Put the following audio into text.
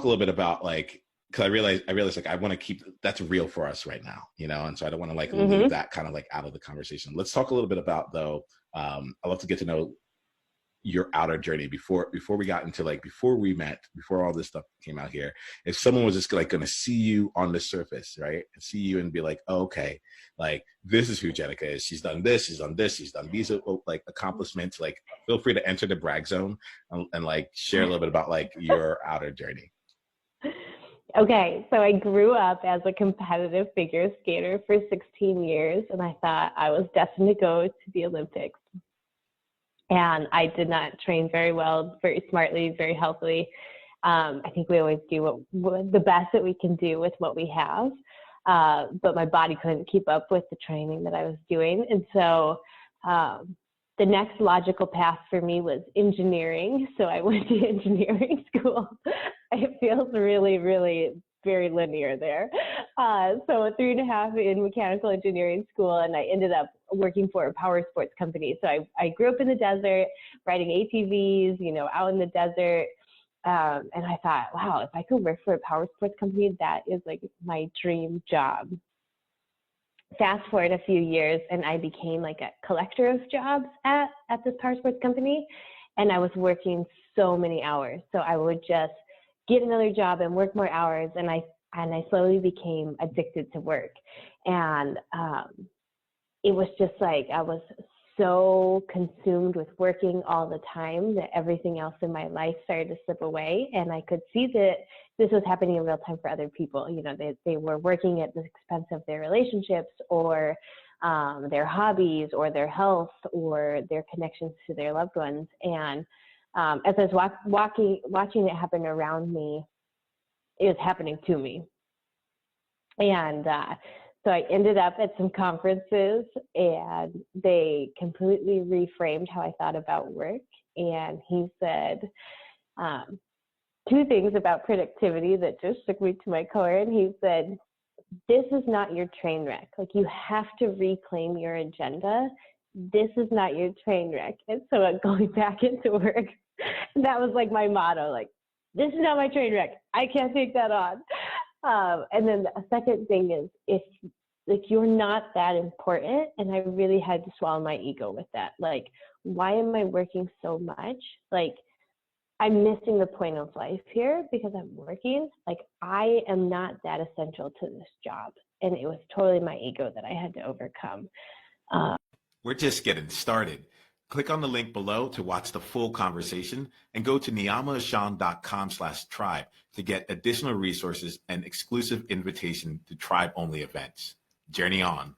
a little bit about like, because I realized like I want to keep that's real for us right now, and so I don't want to like leave that kind of like out of the conversation. Let's talk a little bit about though. I'd love to get to know your outer journey before we got into like before we met, before all this stuff came out here. If someone was just like going to see you on the surface, right, and see you and be like, oh, okay, like this is who Jenica is. She's done this, she's done this, she's done these like accomplishments. Like, feel free to enter the brag zone and like share a little bit about like your outer journey. Okay, so I grew up as a competitive figure skater for 16 years, and I thought I was destined to go to the Olympics. And I did not train very well, very smartly, very healthily. I think we always do what the best that we can do with what we have. But my body couldn't keep up with the training that I was doing. And so the next logical path for me was engineering. So I went to engineering school. It feels really, really very linear there. So 3.5 in mechanical engineering school, and I ended up working for a power sports company. So I grew up in the desert, riding ATVs, out in the desert. And I thought, wow, if I could work for a power sports company, that is like my dream job. Fast forward a few years, and I became like a collector of jobs at this power sports company. And I was working so many hours. So I would just get another job and work more hours. And I slowly became addicted to work. And it was just like I was so consumed with working all the time that everything else in my life started to slip away. And I could see that this was happening in real time for other people. They were working at the expense of their relationships or their hobbies or their health or their connections to their loved ones. And as I was watching it happen around me, it was happening to me. And so I ended up at some conferences, and they completely reframed how I thought about work. And he said two things about productivity that just shook me to my core. And he said, this is not your train wreck. Like, you have to reclaim your agenda. This is not your train wreck. And so I'm going back into work. And that was like my motto, like, this is not my train wreck. I can't take that on. And then the second thing is, if like you're not that important, and I really had to swallow my ego with that. Like, why am I working so much? Like, I'm missing the point of life here because I'm working. Like, I am not that essential to this job. And it was totally my ego that I had to overcome. We're just getting started. Click on the link below to watch the full conversation, and go to niamaashawn.com/tribe to get additional resources and exclusive invitation to tribe-only events. Journey on.